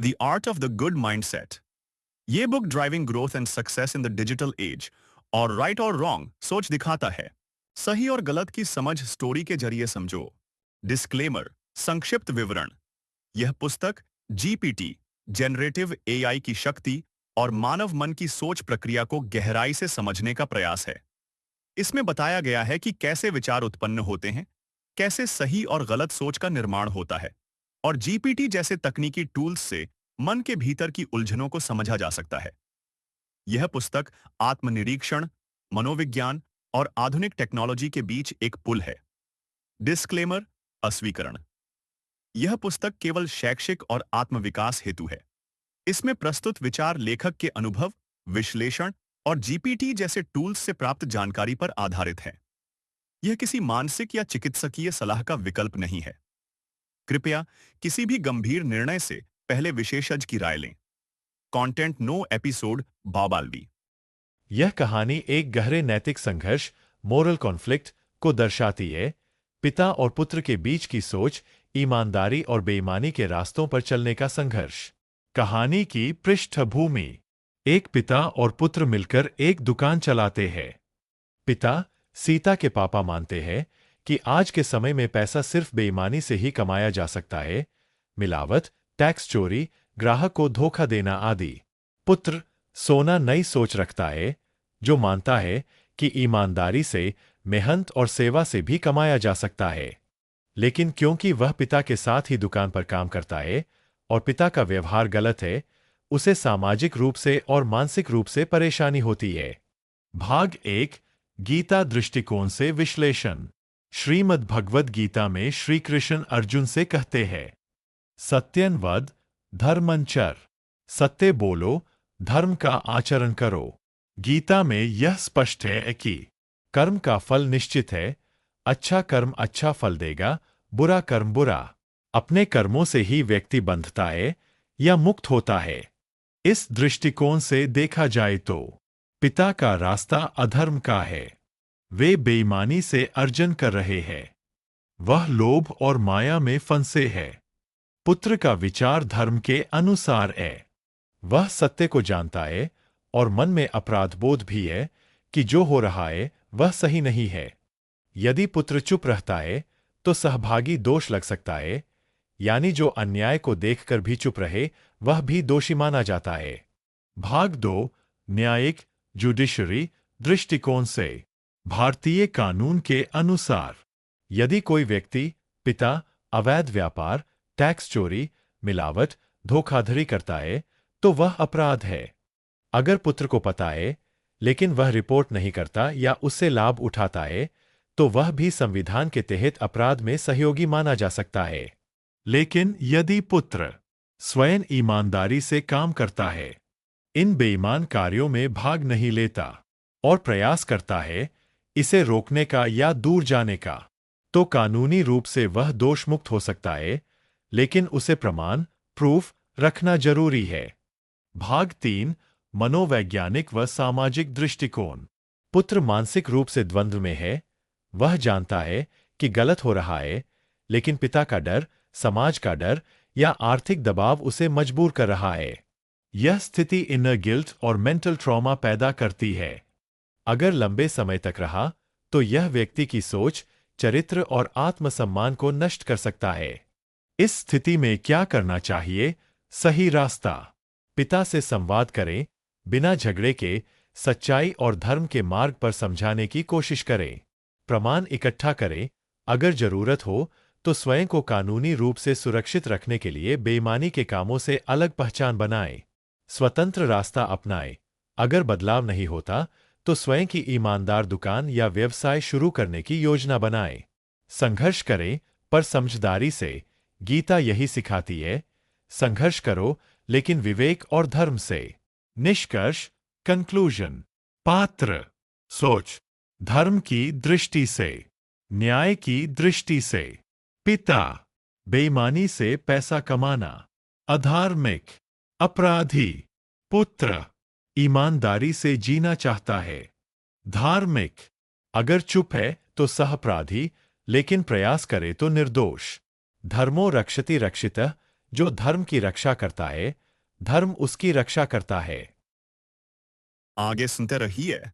The art of the good mindset. ये book driving growth and success in the digital age और right और wrong सोच दिखाता है। सही और गलत की समझ स्टोरी के जरिए समझो। डिस्क्लेमर, संक्षिप्त विवरण। यह पुस्तक जीपीटी, जनरेटिव एआई की शक्ति और मानव मन की सोच प्रक्रिया को गहराई से समझने का प्रयास है। इसमें बताया गया है कि कैसे विचार उत्पन्न होते हैं, कैसे सही और गलत सोच का निर्माण होता है, और जीपीटी जैसे तकनीकी टूल्स से मन के भीतर की उलझनों को समझा जा सकता है। यह पुस्तक आत्मनिरीक्षण, मनोविज्ञान और आधुनिक टेक्नोलॉजी के बीच एक पुल है। डिस्क्लेमर, अस्वीकरण। यह पुस्तक केवल शैक्षिक और आत्मविकास हेतु है। इसमें प्रस्तुत विचार लेखक के अनुभव, विश्लेषण और जीपीटी जैसे टूल्स से प्राप्त जानकारी पर आधारित है। यह किसी मानसिक या चिकित्सकीय सलाह का विकल्प नहीं है। कृपया किसी भी गंभीर निर्णय से पहले विशेषज्ञ की राय लें। कंटेंट नो एपिसोड बाबालवी। यह कहानी एक गहरे नैतिक संघर्ष, मोरल कॉन्फ्लिक्ट को दर्शाती है। पिता और पुत्र के बीच की सोच, ईमानदारी और बेईमानी के रास्तों पर चलने का संघर्ष। कहानी की पृष्ठभूमि। एक पिता और पुत्र मिलकर एक दुकान चलाते हैं। पिता सीता के पापा मानते हैं कि आज के समय में पैसा सिर्फ बेईमानी से ही कमाया जा सकता है, मिलावट, टैक्स चोरी, ग्राहक को धोखा देना आदि। पुत्र सोना नई सोच रखता है, जो मानता है कि ईमानदारी से, मेहनत और सेवा से भी कमाया जा सकता है। लेकिन क्योंकि वह पिता के साथ ही दुकान पर काम करता है और पिता का व्यवहार गलत है, उसे सामाजिक रूप से और मानसिक रूप से परेशानी होती है। भाग 1, गीता दृष्टिकोण से विश्लेषण। श्रीमद् भगवद गीता में श्री कृष्ण अर्जुन से कहते हैं, सत्यन वद, धर्मंचर। सत्य बोलो, धर्म का आचरण करो। गीता में यह स्पष्ट है कि कर्म का फल निश्चित है। अच्छा कर्म अच्छा फल देगा, बुरा कर्म बुरा। अपने कर्मों से ही व्यक्ति बंधता है या मुक्त होता है। इस दृष्टिकोण से देखा जाए तो पिता का रास्ता अधर्म का है। वे बेईमानी से अर्जन कर रहे हैं। वह लोभ और माया में फंसे हैं। पुत्र का विचार धर्म के अनुसार है। वह सत्य को जानता है और मन में अपराध बोध भी है कि जो हो रहा है वह सही नहीं है। यदि पुत्र चुप रहता है तो सहभागी दोष लग सकता है, यानी जो अन्याय को देखकर भी चुप रहे वह भी दोषी माना जाता है। भाग 2, न्यायिक जुडिशरी दृष्टिकोण से। भारतीय कानून के अनुसार यदि कोई व्यक्ति, पिता, अवैध व्यापार, टैक्स चोरी, मिलावट, धोखाधड़ी करता है तो वह अपराध है। अगर पुत्र को पता है लेकिन वह रिपोर्ट नहीं करता या उससे लाभ उठाता है तो वह भी संविधान के तहत अपराध में सहयोगी माना जा सकता है। लेकिन यदि पुत्र स्वयं ईमानदारी से काम करता है, इन बेईमान कार्यों में भाग नहीं लेता और प्रयास करता है इसे रोकने का या दूर जाने का, तो कानूनी रूप से वह दोष मुक्त हो सकता है, लेकिन उसे प्रमाण, प्रूफ रखना जरूरी है। भाग 3, मनोवैज्ञानिक व सामाजिक दृष्टिकोण। पुत्र मानसिक रूप से द्वंद्व में है। वह जानता है कि गलत हो रहा है, लेकिन पिता का डर, समाज का डर या आर्थिक दबाव उसे मजबूर कर रहा है। यह स्थिति इनर गिल्ट और मेंटल ट्रॉमा पैदा करती है। अगर लंबे समय तक रहा तो यह व्यक्ति की सोच, चरित्र और आत्मसम्मान को नष्ट कर सकता है। इस स्थिति में क्या करना चाहिए? सही रास्ता। पिता से संवाद करें, बिना झगड़े के, सच्चाई और धर्म के मार्ग पर समझाने की कोशिश करें। प्रमाण इकट्ठा करें। अगर जरूरत हो तो स्वयं को कानूनी रूप से सुरक्षित रखने के लिए बेईमानी के कामों से अलग पहचान बनाएं। स्वतंत्र रास्ता अपनाएं। अगर बदलाव नहीं होता तो स्वयं की ईमानदार दुकान या व्यवसाय शुरू करने की योजना बनाएं। संघर्ष करें पर समझदारी से। गीता यही सिखाती है, संघर्ष करो लेकिन विवेक और धर्म से। निष्कर्ष, कंक्लूजन। पात्र, सोच, धर्म की दृष्टि से, न्याय की दृष्टि से। पिता, बेईमानी से पैसा कमाना, अधार्मिक, अपराधी। पुत्र, ईमानदारी से जीना चाहता है, धार्मिक। अगर चुप है तो सहअपराधी, लेकिन प्रयास करे तो निर्दोष। धर्मो रक्षति रक्षितः, जो धर्म की रक्षा करता है, धर्म उसकी रक्षा करता है। आगे सुनते रहिए।